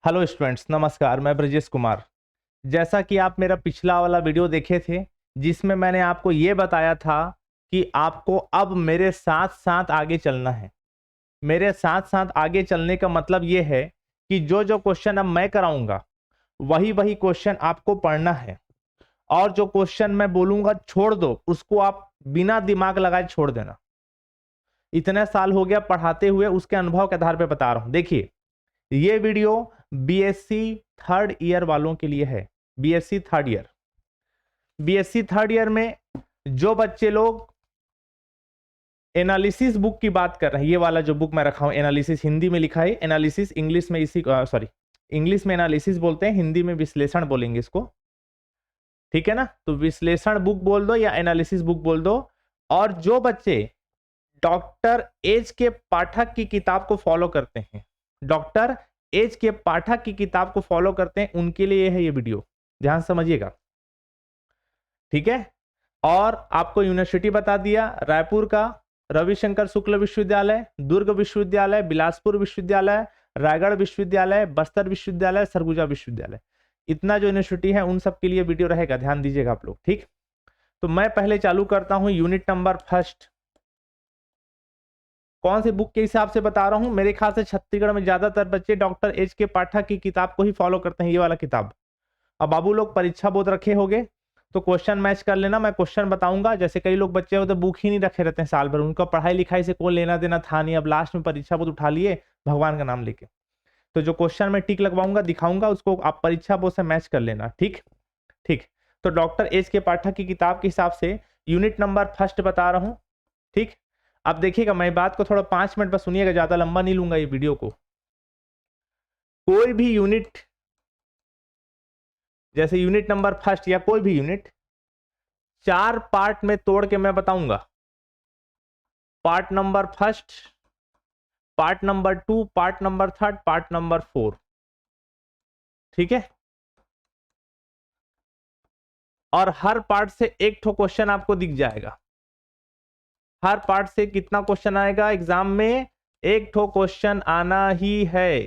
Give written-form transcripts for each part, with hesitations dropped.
Hello students, नमस्कार। मैं ब्रजेश कुमार। जैसा कि आप मेरा पिछला वाला वीडियो देखे थे जिसमें मैंने आपको ये बताया था कि आपको अब मेरे साथ साथ आगे चलना है। मेरे साथ साथ आगे चलने का मतलब ये है कि जो जो क्वेश्चन अब मैं कराऊंगा वही वही क्वेश्चन आपको पढ़ना है, और जो क्वेश्चन मैं बोलूंगा छोड़ दो उसको आप बिना दिमाग लगाए छोड़ देना। इतने साल हो गया पढ़ाते हुए, उसके अनुभव के आधार पर बता रहा हूं। देखिए, ये वीडियो बीएससी थर्ड ईयर वालों के लिए है। BSc third year, BSc third year में जो बच्चे लोग एनालिसिस बुक की बात कर रहे हैं, ये वाला जो बुक मैं रखा हूं एनालिसिस, हिंदी में लिखा है एनालिसिस, इंग्लिश में इसी सॉरी इंग्लिश में एनालिसिस बोलते हैं, हिंदी में विश्लेषण बोलेंगे इसको, ठीक है ना। तो विश्लेषण बुक बोल दो या एनालिसिस बुक बोल दो। और जो बच्चे डॉक्टर एच के पाठक की किताब को फॉलो करते हैं, डॉक्टर एच के पाठक की किताब को फॉलो करते हैं, उनके लिए है ये वीडियो, ध्यान समझिएगा, ठीक है। और आपको यूनिवर्सिटी बता दिया, रायपुर का रविशंकर शुक्ल विश्वविद्यालय, दुर्ग विश्वविद्यालय, बिलासपुर विश्वविद्यालय, रायगढ़ विश्वविद्यालय, बस्तर विश्वविद्यालय, सरगुजा विश्वविद्यालय, इतना जो यूनिवर्सिटी है उन सब के लिए वीडियो रहेगा, ध्यान दीजिएगा आप लोग, ठीक। तो मैं पहले चालू करता हूं यूनिट नंबर फर्स्ट। कौन से बुक के हिसाब से बता रहा हूं? मेरे ख्याल से छत्तीसगढ़ में ज्यादातर बच्चे डॉक्टर एच के पाठक की किताब को ही फॉलो करते हैं, ये वाला किताब। अब बाबू लोग परीक्षा बोध रखे होंगे तो क्वेश्चन मैच कर लेना, मैं क्वेश्चन बताऊंगा। जैसे कई लोग बच्चे होते बुक ही नहीं रखे रहते हैं साल भर, उनका पढ़ाई लिखाई से कोई लेना देना था नहीं, अब लास्ट में परीक्षा बोध उठा लिए भगवान का नाम लेके। तो जो क्वेश्चन मैं टिक लगवाऊंगा दिखाऊंगा, उसको आप परीक्षा बोध से मैच कर लेना, ठीक ठीक। तो डॉक्टर एच के पाठक की किताब के हिसाब से यूनिट नंबर फर्स्ट बता रहा हूं, ठीक। अब देखिएगा, मैं बात को थोड़ा 5 मिनट पर सुनिएगा, ज्यादा लंबा नहीं लूंगा ये वीडियो को। कोई भी यूनिट, जैसे यूनिट नंबर फर्स्ट या कोई भी यूनिट 4 पार्ट में तोड़ के मैं बताऊंगा। Part number first, part number 2, part number 3, part number 4, ठीक है। और हर पार्ट से एक ठो क्वेश्चन आपको दिख जाएगा। हर पार्ट से कितना क्वेश्चन आएगा एग्जाम में? एक ठो क्वेश्चन आना ही है,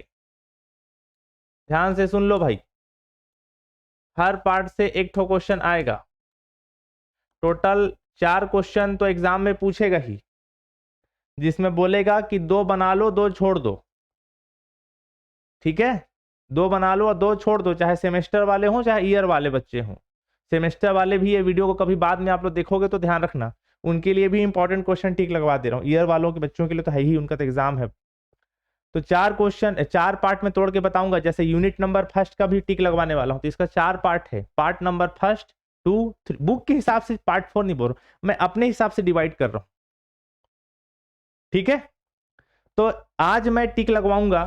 ध्यान से सुन लो भाई। हर पार्ट से एक ठो क्वेश्चन आएगा। टोटल 4 क्वेश्चन तो एग्जाम में पूछेगा ही, जिसमें बोलेगा कि 2 बना लो 2 छोड़ दो, ठीक है। 2 बना लो और 2 छोड़ दो, चाहे सेमेस्टर वाले हों चाहे ईयर वाले बच्चे हों। सेमेस्टर वाले भी ये वीडियो को कभी बाद में आप लोग देखोगे तो ध्यान रखना, उनके लिए भी इंपॉर्टेंट क्वेश्चन टिक लगवा दे रहा हूँ। ईयर वालों के बच्चों के लिए तो है ही, उनका तो एग्जाम है। तो 4 क्वेश्चन 4 पार्ट में तोड़ के बताऊंगा। जैसे यूनिट नंबर फर्स्ट का भी टिक लगवाने वाला हूं, तो इसका 4 पार्ट है। पार्ट नंबर फर्स्ट 2 3, बुक के हिसाब से पार्ट 4 नहीं बोल रहा हूं, मैं अपने हिसाब से डिवाइड कर रहा हूं, ठीक है। तो आज मैं टिक लगवाऊंगा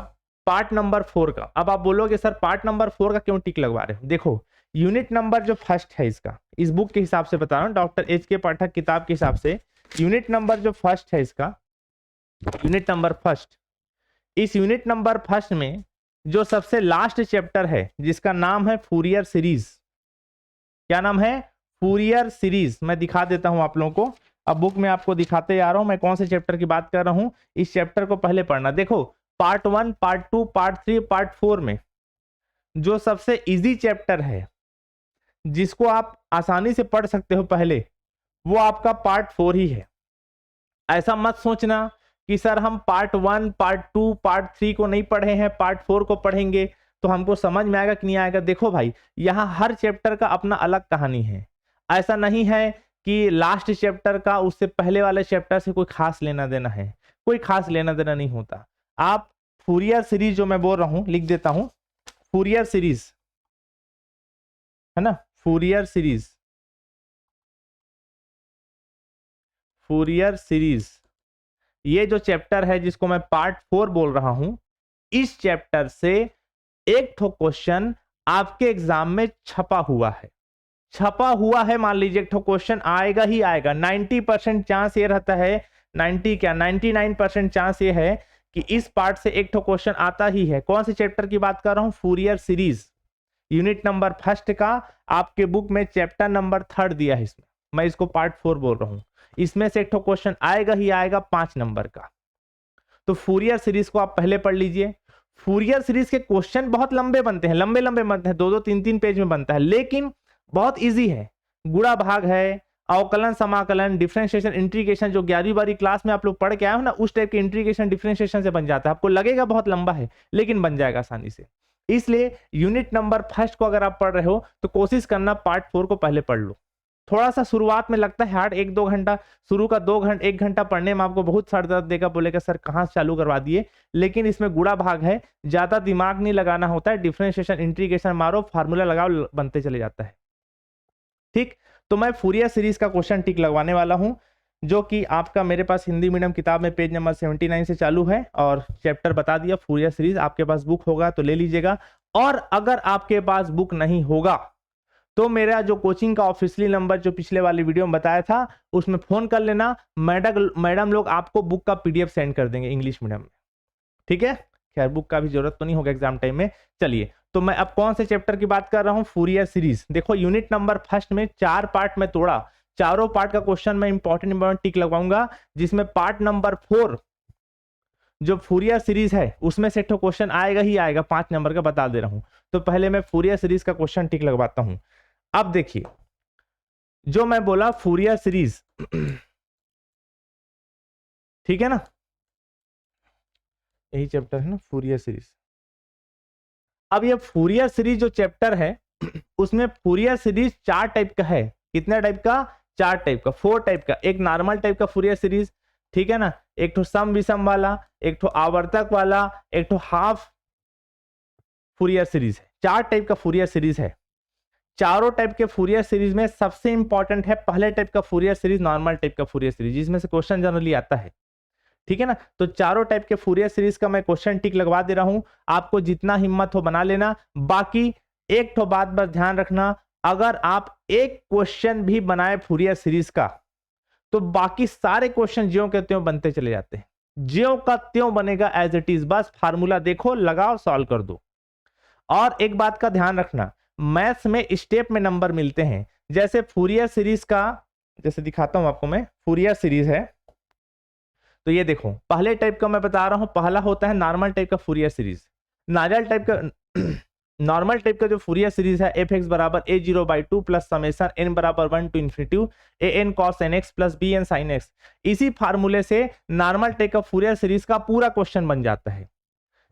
पार्ट नंबर 4 का। अब आप बोलोगे सर पार्ट नंबर 4 का क्यों टिक लगवा रहे हो? देखो, यूनिट नंबर जो फर्स्ट है इसका, इस बुक के हिसाब से बता रहा हूं, डॉक्टर एच के पाठक किताब के हिसाब से यूनिट नंबर जो फर्स्ट है इसका, यूनिट नंबर फर्स्ट, इस यूनिट नंबर फर्स्ट में जो सबसे लास्ट चैप्टर है जिसका नाम है फूरियर सीरीज। क्या नाम है? Fourier series. मैं दिखा देता हूं आप लोगों को, अब बुक में आपको दिखाते आ रहा हूं मैं कौन से चैप्टर की बात कर रहा हूं। इस चैप्टर को पहले पढ़ना। देखो, पार्ट 1, पार्ट 2, पार्ट 3, पार्ट 4 में जो सबसे इजी चैप्टर है, जिसको आप आसानी से पढ़ सकते हो पहले, वो आपका पार्ट 4 ही है। ऐसा मत सोचना कि सर हम पार्ट 1, पार्ट 2, पार्ट 3 को नहीं पढ़े हैं, पार्ट 4 को पढ़ेंगे तो हमको समझ में आएगा कि नहीं आएगा। देखो भाई, यहाँ हर चैप्टर का अपना अलग कहानी है। ऐसा नहीं है कि लास्ट चैप्टर का उससे पहले वाले चैप्टर से कोई खास लेना देना है, कोई खास लेना देना नहीं होता। आप फूरियर सीरीज जो मैं बोल रहा हूं लिख देता हूं, फूरियर सीरीज है ना, फूरियर सीरीज, फूरियर सीरीज, ये जो चैप्टर है जिसको मैं पार्ट 4 बोल रहा हूं, इस चैप्टर से एक ठो क्वेश्चन आपके एग्जाम में छपा हुआ है। छपा हुआ है, मान लीजिए एक ठो क्वेश्चन आएगा ही आएगा। 90% चांस ये रहता है, 90 क्या 99% चांस ये है कि इस पार्ट से एक ठो क्वेश्चन आता ही है। कौन से चैप्टर की बात कर रहा हूं? Fourier series, unit number first का। आपके बुक में चैप्टर नंबर 3 दिया है, इसमें मैं इसको पार्ट 4 बोल रहा हूं। इसमें से एक ठो क्वेश्चन आएगा ही आएगा 5 नंबर का। तो फूरियर सीरीज को आप पहले पढ़ लीजिए। फूरियर सीरीज के क्वेश्चन बहुत लंबे बनते हैं, लंबे लंबे बनते हैं, 2-2 3-3 पेज में बनता है, लेकिन बहुत इजी है। गुणा भाग है, अवकलन समाकलन, डिफरेंशिएशन, इंटीग्रेशन, जो 11वीं क्लास में आप लोग पढ़ के आए हो ना, उस टाइप के इंटीग्रेशन डिफरेंशिएशन से बन जाता है। आपको लगेगा बहुत लंबा है, लेकिन बन जाएगा आसानी से। इसलिए यूनिट नंबर फर्स्ट को अगर आप पढ़ रहे हो तो कोशिश करना पार्ट 4 को पहले पढ़ लो। थोड़ा सा शुरुआत में लगता है हार्ड, 1-2 घंटा, शुरू का 1 घंटा पढ़ने में आपको बहुत सर दर्द देगा, बोलेगा सर कहाँ से चालू करवा दिए, लेकिन इसमें गुणा भाग है, ज्यादा दिमाग नहीं लगाना होता है, डिफरेंशिएशन इंटीग्रेशन मारो, फार्मूला लगाओ, बनते चले जाता है। ठीक, तो मैं फूरियर सीरीज का क्वेश्चन टिक लगवाने वाला हूं, जो कि आपका मेरे पास हिंदी मीडियम किताब में पेज नंबर 79 से चालू है, और चैप्टर बता दिया फूरियर सीरीज। आपके पास बुक होगा तो ले लीजिएगा, और अगर आपके पास बुक नहीं होगा तो मेरा जो कोचिंग का ऑफिशियली नंबर जो पिछले वाली वीडियो में बताया था, उसमें फोन कर लेना, मैडम लोग आपको बुक का पीडीएफ सेंड कर देंगे इंग्लिश मीडियम में। ठीक है, खैर बुक का भी जरूरत तो नहीं होगा एग्जाम टाइम में। चलिए, तो मैं अब कौन से चैप्टर की बात कर रहा हूं, फूरियर सीरीज। देखो यूनिट नंबर फर्स्ट में 4 पार्ट में तोड़ा, चारों पार्ट का क्वेश्चन मैं इंपॉर्टेंट टिक लगवाऊंगा, जिसमें पार्ट नंबर 4 जो फूरियर सीरीज है उसमें से एक क्वेश्चन आएगा ही आएगा, 5 नंबर का बता दे रहा हूं। तो पहले मैं फूरियर सीरीज का क्वेश्चन टिक लगवाता हूं। अब देखिए, जो मैं बोला फूरियर सीरीज, ठीक है ना, यही चैप्टर है ना फूरियर सीरीज। अब ये फूरियर सीरीज जो चैप्टर है उसमें फूरियर सीरीज 4 टाइप का है। कितने टाइप का? 4 टाइप का, 4 टाइप का। एक नॉर्मल टाइप का फूरियर सीरीज, ठीक है ना, एक तो सम विषम वाला, एक तो आवर्तक वाला, एक तो हाफ फूरियर सीरीज है। 4 टाइप का फूरियर सीरीज है। चारों टाइप के फूरियर सीरीज में सबसे इंपॉर्टेंट है पहले टाइप का फूरियर सीरीज, नॉर्मल टाइप का फूरियर सीरीज, जिसमें से क्वेश्चन जनरली आता है। ठीक है ना, तो चारों टाइप के फूरियर सीरीज का मैं क्वेश्चन टिक लगवा दे रहा हूं, आपको जितना हिम्मत हो बना लेना। बाकी एक तो बात बस ध्यान रखना, अगर आप एक क्वेश्चन भी बनाए फूरियर सीरीज का तो बाकी सारे क्वेश्चन ज्यों के त्यों बनते चले जाते हैं, ज्यों का त्यों बनेगा एज इट इज। बस फार्मूला देखो, लगाओ, सॉल्व कर दो। और एक बात का ध्यान रखना, मैथ्स में स्टेप में नंबर मिलते हैं। जैसे फूरियर सीरीज का, जैसे दिखाता हूं आपको मैं, फूरियर सीरीज है तो ये देखो, पहले टाइप का मैं बता रहा हूं, पहला होता है नॉर्मल टाइप का फूरियर सीरीज। नॉर्मल टाइप का जो फूरियर सीरीज है, एफ एक्स बराबर a0/2 प्लस समेशन n बराबर 1 to infinity an cos nx plus bn sin x। इसी फार्मूले से नॉर्मल टाइप का फूरियर सीरीज का पूरा क्वेश्चन बन जाता है,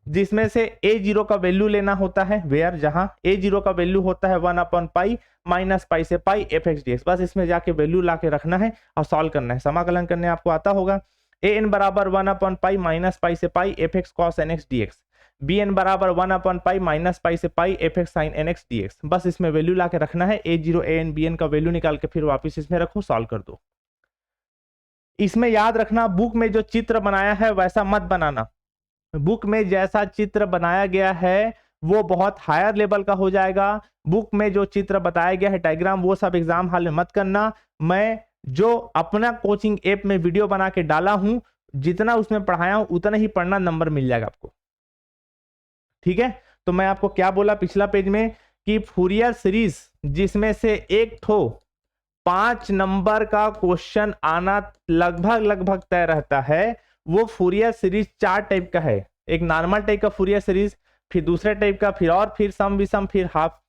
जिसमें से a0 का वैल्यू लेना होता है, वेयर जहां a0 का वैल्यू होता है 1/पाई माइनस पाई से pi f x d x. बस इसमें जाके वैल्यू ला के रखना है और सॉल्व करना है, समाकलन करने आपको आता होगा। an बराबर 1/पाई माइनस पाई से pi f x cos n x d x, bn बराबर 1/पाई माइनस पाई से pi f x sine n x d x. बस इसमें वैल्यू ला के रखना है, a0 an bn का वैल्यू निकाल के फिर वापस इसमें रखो, सॉल्व कर दो। इसमें याद रखना, बुक में जो चित्र बनाया है वैसा मत बनाना। बुक में जैसा चित्र बनाया गया है वो बहुत हायर लेवल का हो जाएगा। बुक में जो चित्र बताया गया है डायग्राम, वो सब एग्जाम हॉल में मत करना। मैं जो अपना कोचिंग ऐप में वीडियो बना के डाला हूं, जितना उसमें पढ़ाया हूं उतना ही पढ़ना, नंबर मिल जाएगा आपको। ठीक है, तो मैं आपको क्या बोला पिछला पेज में कि फूरियर सीरीज जिसमें से एक ठो 5 नंबर का क्वेश्चन आना लगभग तय रहता है, वो फूरियर सीरीज 4 टाइप का है। एक नॉर्मल टाइप का फूरियर सीरीज, फिर दूसरे टाइप का, फिर सम विषम, फिर हाफ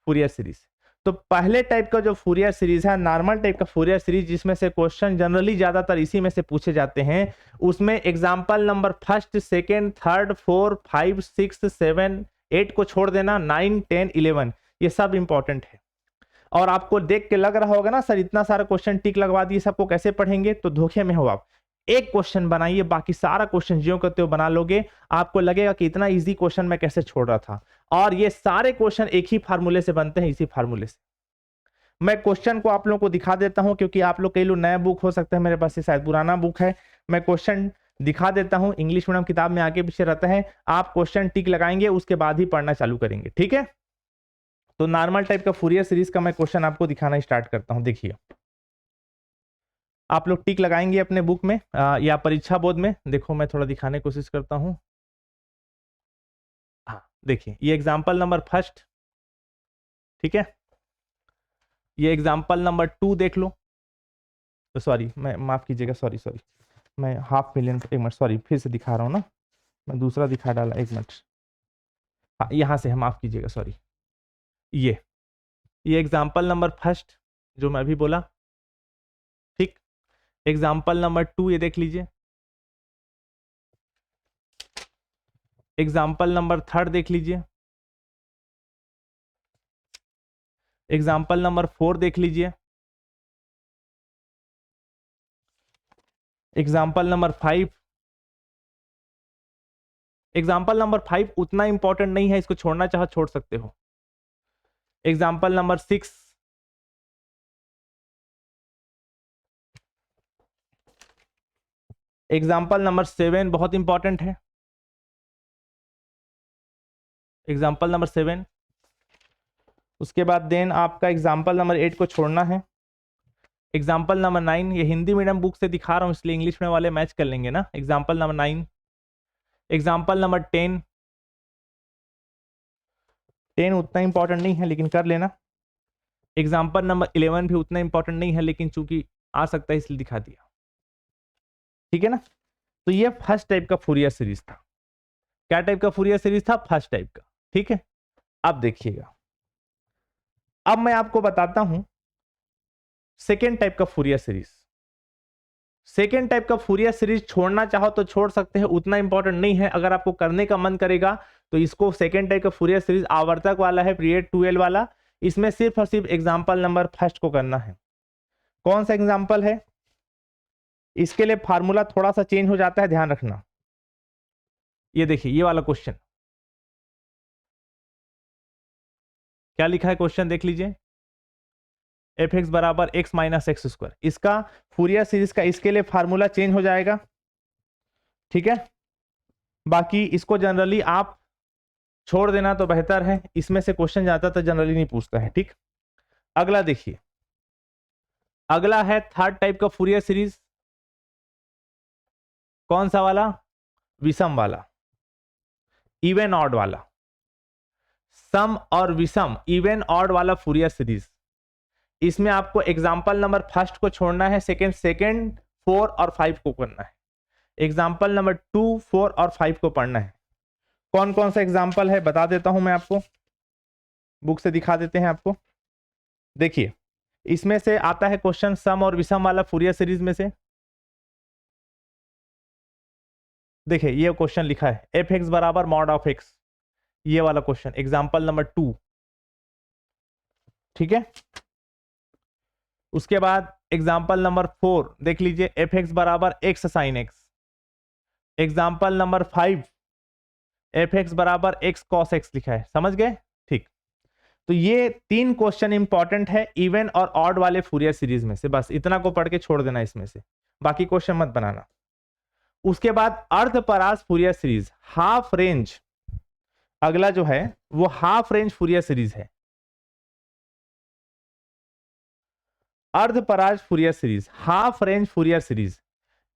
फूरियर सीरीज। तो पहले टाइप का जो फूरियर सीरीज है, नॉर्मल टाइप का फूरियर सीरीज, जिसमें से क्वेश्चन जनरली ज्यादातर इसी में से पूछे जाते हैं, उसमें example number first, second, third, 4, 5, 6, 7, 8 को छोड़ देना, 9, 10, 11 ये सब इंपॉर्टेंट है। और आपको देख के लग रहा होगा ना सर इतना सारा क्वेश्चन टिक लगवा दिए, सबको कैसे पढ़ेंगे, तो धोखे में हो आप। एक क्वेश्चन बनाइए, बाकी सारा क्वेश्चन ज्यों करते हो बना लोगे, आपको लगेगा कि इतना इजी क्वेश्चन मैं कैसे छोड़ रहा था। और ये सारे क्वेश्चन एक ही फार्मूले से बनते हैं, इसी फार्मूले से। मैं क्वेश्चन को आप लोगों को दिखा देता हूं, क्योंकि आप लोग कई लोग नया बुक हो सकता है, मेरे पास ये शायद पुराना बुक है। मैं क्वेश्चन दिखा देता हूं, इंग्लिश मीडियम किताब में आगे पीछे रहता है, आप क्वेश्चन टिक लगाएंगे, उसके बाद ही पढ़ना चालू करेंगे। ठीक है, तो नॉर्मल टाइप का फूरियर सीरीज का मैं क्वेश्चन आपको दिखाना स्टार्ट करता हूं। देखिए, आप लोग टिक लगाएंगे अपने बुक में या परीक्षा बोर्ड में। देखो मैं थोड़ा दिखाने की कोशिश करता हूं। हाँ देखिए, ये एग्जाम्पल नंबर फर्स्ट, ठीक है, ये एग्जाम्पल नंबर 2 देख लो। तो सॉरी, मैं माफ कीजिएगा, सॉरी मैं हाफ मिलियन, एक मिनट, सॉरी फिर से दिखा रहा हूं ना। मैं दूसरा दिखा डाला, एक मिनट। हाँ यहाँ से है, माफ कीजिएगा, सॉरी। ये एग्जाम्पल नंबर फर्स्ट जो मैं अभी बोला, ठीक। एग्जाम्पल नंबर 2 ये देख लीजिए। एग्जाम्पल नंबर 3 देख लीजिए। एग्जाम्पल नंबर 4 देख लीजिए। Example number 5। एग्जाम्पल नंबर 5 उतना इंपॉर्टेंट नहीं है, इसको छोड़ना चाहो छोड़ सकते हो। Example number 6। एग्जाम्पल नंबर 7 बहुत इंपॉर्टेंट है। Example number 7। उसके बाद देन आपका एग्जाम्पल नंबर 8 को छोड़ना है। एग्जाम्पल नंबर 9, ये हिंदी मीडियम बुक से दिखा रहा हूं इसलिए इंग्लिश में वाले मैच कर लेंगे ना। Example number 9। एग्जाम्पल नंबर 10 उतना इंपॉर्टेंट नहीं है लेकिन कर लेना। एग्जाम्पल नंबर 11 भी उतना इंपॉर्टेंट नहीं है लेकिन चूंकि आ सकता है इसलिए दिखा दिया, ठीक है ना। तो ये फर्स्ट टाइप का फूरियर सीरीज था। क्या टाइप का फूरियर सीरीज था? फर्स्ट टाइप का, ठीक है। अब देखिएगा, अब मैं आपको बताता हूं सेकेंड टाइप का फूरियर सीरीज। सेकेंड टाइप का फूरियर सीरीज छोड़ना चाहो तो छोड़ सकते हैं, उतना इंपॉर्टेंट नहीं है। अगर आपको करने का मन करेगा तो इसको सेकेंड टाइप का फूरियर सीरीज आवर्तक वाला है, पीरियड 2L वाला। इसमें सिर्फ और सिर्फ एग्जाम्पल नंबर फर्स्ट को करना है। कौन सा एग्जाम्पल है? इसके लिए फार्मूला थोड़ा सा चेंज हो जाता है, ध्यान रखना। ये देखिए, ये वाला क्वेश्चन क्या लिखा है, क्वेश्चन देख लीजिए। f(x) बराबर x माइनस एक्स स्क्वायर, इसका फूरियर सीरीज का इसके लिए फार्मूला चेंज हो जाएगा, ठीक है। बाकी इसको जनरली आप छोड़ देना तो बेहतर है, इसमें से क्वेश्चन ज्यादा तो जनरली नहीं पूछता है, ठीक। अगला देखिए, अगला है थर्ड टाइप का फूरियर सीरीज। कौन सा वाला? विषम वाला, इवन ऑड वाला। सम और विषम, इवन ऑड वाला फूरियर सीरीज। इसमें आपको एग्जाम्पल नंबर फर्स्ट को छोड़ना है, सेकंड 4 और 5 को करना है। एग्जाम्पल नंबर 2, 4 और 5 को पढ़ना है। कौन कौन सा एग्जाम्पल है बता देता हूं मैं आपको, बुक से दिखा देते हैं आपको। देखिए, इसमें से आता है क्वेश्चन सम और विषम वाला फूरियर सीरीज में से। देखिए ये क्वेश्चन लिखा है f(x) बराबर मॉड ऑफ x, ये वाला क्वेश्चन एग्जाम्पल नंबर 2, ठीक है। उसके बाद एग्जाम्पल नंबर 4 देख लीजिए, f(x) बराबर x sine x। Example number 5 f(x) बराबर x cos x लिखा है, समझ गए, ठीक। तो ये 3 क्वेश्चन इंपॉर्टेंट है इवन और ऑड वाले फूरियर सीरीज में से, बस इतना को पढ़ के छोड़ देना इसमें से, बाकी क्वेश्चन मत बनाना। उसके बाद अर्धपरास फूरियर सीरीज, हाफ रेंज। अगला जो है वो हाफ रेंज फूरियर सीरीज है, अर्धपरास Fourier series, half range Fourier series.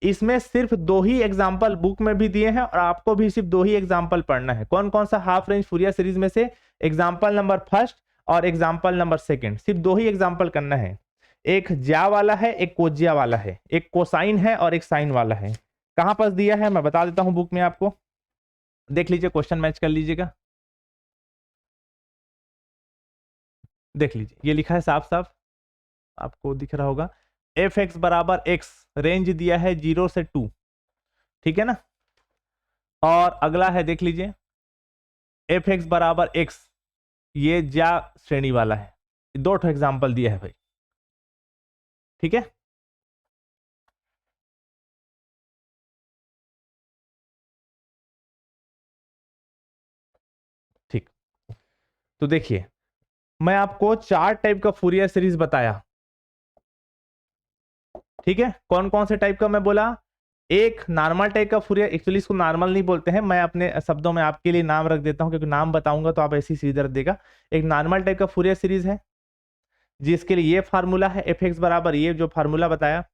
इसमें सिर्फ 2 ही एग्जाम्पल बुक में भी दिए हैं और आपको भी सिर्फ 2 ही एग्जाम्पल पढ़ना है। कौन कौन सा हाफ रेंज फूरियर सीरीज में से? एग्जाम्पल नंबर फर्स्ट और एग्जाम्पल नंबर सेकंड, सिर्फ 2 ही एग्जाम्पल करना है। एक ज्या वाला है, एक कोज्या वाला है, एक कोसाइन है और एक साइन वाला है। कहां पर दिया है मैं बता देता हूं बुक में आपको, देख लीजिए, क्वेश्चन मैच कर लीजिएगा। देख लीजिए, ये लिखा है साफ साफ, आपको दिख रहा होगा। f(x) बराबर x, रेंज दिया है 0 से 2, ठीक है ना। और अगला है देख लीजिए, f(x) बराबर x, ये ज्या श्रेणी वाला है। 2 एग्जाम्पल दिया है भाई, ठीक है। ठीक, तो देखिए मैं आपको 4 टाइप का फूरियर सीरीज बताया, ठीक है। कौन कौन से टाइप का मैं बोला? एक नॉर्मल टाइप का फूरियर, एक्चुअली इसको नॉर्मल नहीं बोलते हैं, मैं अपने शब्दों में आपके लिए नाम रख देता हूं क्योंकि नाम बताऊंगा तो आप ऐसी सीरीज रख देगा। एक नॉर्मल टाइप का फूरियर सीरीज है जिसके लिए ये फार्मूला है, f(x) बराबर ये जो फार्मूला बताया।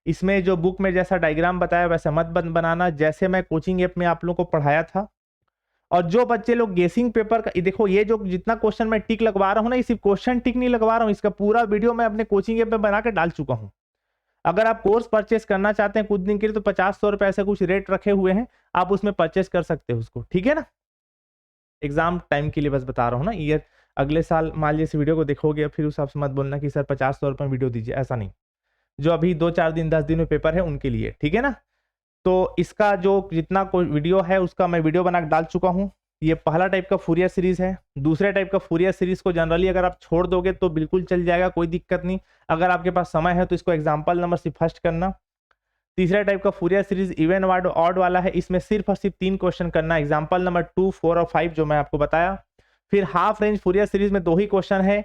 इसमें जो बुक में जैसा डायग्राम बताया वैसा मत बनाना, जैसे मैं कोचिंग ऐप में आप लोगों को पढ़ाया था। और जो बच्चे लोग गेसिंग पेपर का, देखो ये जो जितना क्वेश्चन मैं टिक लगवा रहा हूँ ना, ये सिर्फ क्वेश्चन टिक नहीं लगवा रहा हूँ, इसका पूरा वीडियो मैं अपने कोचिंग ऐप में बना के डाल चुका हूँ। अगर आप कोर्स परचेस करना चाहते हैं कुछ दिन के लिए तो 50-100 रुपए ऐसे कुछ रेट रखे हुए हैं, आप उसमें परचेस कर सकते हो उसको, ठीक है ना। एग्जाम टाइम के लिए बस बता रहा हूँ ना, ईयर अगले साल मान लीजिए इस वीडियो को देखोगे फिर उस हिसाब से मत बोलना कि सर 50-100 रुपये वीडियो दीजिए, ऐसा नहीं। जो अभी 2-4 दिन 10 दिन में पेपर है उनके लिए, ठीक है ना। तो इसका जो जितना कोई वीडियो है उसका मैं वीडियो बना के डाल चुका हूँ। ये पहला टाइप का फूरियर सीरीज है। दूसरे टाइप का फूरियर सीरीज को जनरली अगर आप छोड़ दोगे तो बिल्कुल चल जाएगा, कोई दिक्कत नहीं। अगर आपके पास समय है तो इसको एग्जाम्पल नंबर से फर्स्ट करना। तीसरा टाइप का फूरियर सीरीज इवन ऑड वाला है, इसमें सिर्फ और सिर्फ 3 क्वेश्चन करना, एग्जाम्पल नंबर 2, 4 और 5 जो मैं आपको बताया। फिर हाफ रेंज फूरियर सीरीज में 2 ही क्वेश्चन है,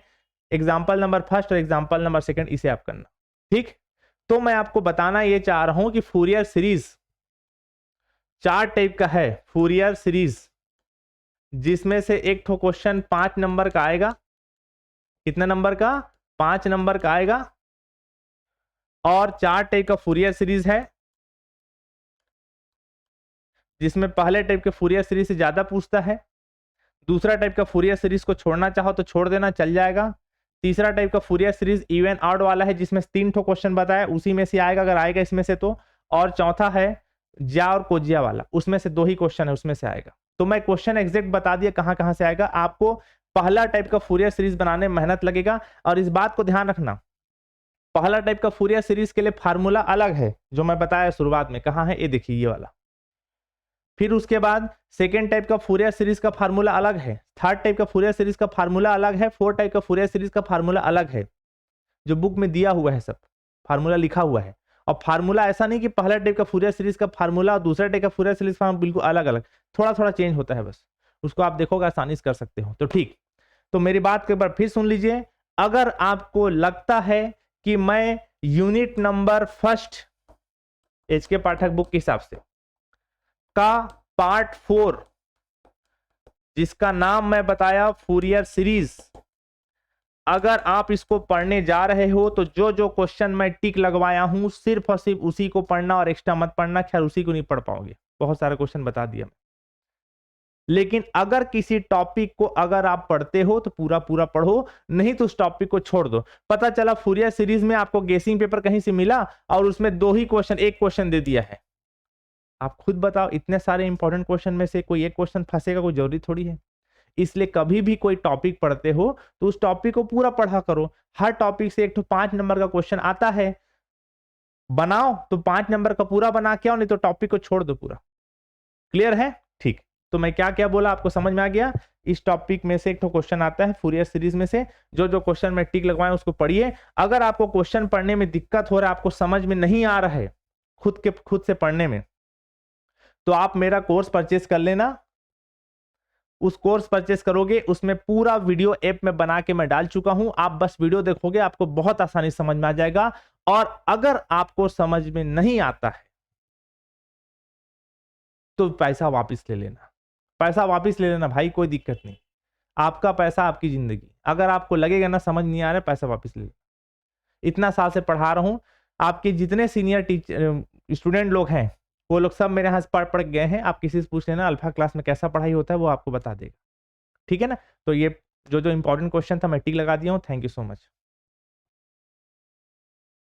एग्जाम्पल नंबर फर्स्ट और एग्जाम्पल नंबर सेकंड, इसे आप करना, ठीक। तो मैं आपको बताना ये चाह रहा हूं कि फूरियर सीरीज 4 टाइप का है। फूरियर सीरीज जिसमें से एक तो क्वेश्चन 5 नंबर का आएगा। कितने नंबर का? 5 नंबर का आएगा। और 4 टाइप का फूरियर सीरीज है जिसमें पहले टाइप के फूरियर सीरीज से ज्यादा पूछता है। दूसरा टाइप का फूरियर सीरीज को छोड़ना चाहो तो छोड़ देना, चल जाएगा। तीसरा टाइप का फूरियर सीरीज इवन ऑड वाला है जिसमें 3 ठो क्वेश्चन बताया, उसी में से आएगा अगर आएगा इसमें से तो। और चौथा है ज्या और कोजिया वाला, उसमें से 2 ही क्वेश्चन है, उसमें से आएगा। तो मैं क्वेश्चन एग्जैक्ट बता दिया कहां कहां से आएगा। आपको पहला टाइप का फूरियर सीरीज बनाने में मेहनत लगेगा। और इस बात को ध्यान रखना, पहला टाइप का फूरियर सीरीज के लिए फार्मूला अलग है जो मैं बताया शुरुआत में, कहां है ये देखिए ये वाला। फिर उसके बाद सेकेंड टाइप का फूरियर सीरीज का फार्मूला अलग है, थर्ड टाइप का फूरियर सीरीज का फार्मूला अलग है, फोर्थ टाइप का फूरियर सीरीज का फार्मूला अलग है, जो बुक में दिया हुआ है, सब फार्मूला लिखा हुआ है। और फार्मूला ऐसा नहीं कि पहला टाइप का फूरियर सीरीज का फार्मूला और दूसरा टाइप का फूरियर सीरीज का बिल्कुल अलग अलग, थोड़ा थोड़ा चेंज होता है बस, उसको आप देखोगे आसानी से कर सकते हो। तो ठीक, तो मेरी बात के बार फिर सुन लीजिए। अगर आपको लगता है कि मैं यूनिट नंबर फर्स्ट एच के पाठक बुक के हिसाब से का पार्ट 4 जिसका नाम मैं बताया फूरियर सीरीज, अगर आप इसको पढ़ने जा रहे हो तो जो जो क्वेश्चन मैं टिक लगवाया हूं सिर्फ और सिर्फ उसी को पढ़ना और एक्स्ट्रा मत पढ़ना। खैर उसी को नहीं पढ़ पाओगे, बहुत सारे क्वेश्चन बता दिया मैं। लेकिन अगर किसी टॉपिक को अगर आप पढ़ते हो तो पूरा पूरा पढ़ो, नहीं तो उस टॉपिक को छोड़ दो। पता चला फूरियर सीरीज में आपको गेसिंग पेपर कहीं से मिला और उसमें 2 ही क्वेश्चन, एक क्वेश्चन दे दिया है। आप खुद बताओ, इतने सारे इंपॉर्टेंट क्वेश्चन में से कोई एक क्वेश्चन फंसेगा? कोई जरूरी थोड़ी है। इसलिए कभी भी कोई टॉपिक पढ़ते हो तो उस टॉपिक को पूरा पढ़ा करो। हर टॉपिक से एक तो 5 नंबर का क्वेश्चन आता है, बनाओ तो 5 नंबर का पूरा बना के आओ, नहीं तो टॉपिक को छोड़ दो पूरा। क्लियर है? ठीक, तो मैं क्या क्या बोला आपको समझ में आ गया। इस टॉपिक में से एक तो क्वेश्चन आता है फूरियर सीरीज में से, जो जो क्वेश्चन में टिक लगवाए उसको पढ़िए। अगर आपको क्वेश्चन पढ़ने में दिक्कत हो रहा है, आपको समझ में नहीं आ रहा है खुद से पढ़ने में, तो आप मेरा कोर्स परचेस कर लेना। उस कोर्स परचेस करोगे, उसमें पूरा वीडियो ऐप में बना के मैं डाल चुका हूं। आप बस वीडियो देखोगे, आपको बहुत आसानी समझ में आ जाएगा। और अगर आपको समझ में नहीं आता है तो पैसा वापस ले लेना, पैसा वापस ले लेना भाई, कोई दिक्कत नहीं। आपका पैसा, आपकी जिंदगी। अगर आपको लगेगा ना समझ नहीं आ रहा है, पैसा वापस ले लेना। इतना साल से पढ़ा रहा हूं, आपके जितने सीनियर टीचर स्टूडेंट लोग हैं वो लोग सब मेरे यहाँ से पढ़ गए हैं। आप किसी से पूछ लेना अल्फा क्लास में कैसा पढ़ाई होता है, वो आपको बता देगा। ठीक है ना। तो ये जो जो इंपॉर्टेंट क्वेश्चन था मैं टिक लगा दिया हूँ। Thank you so much.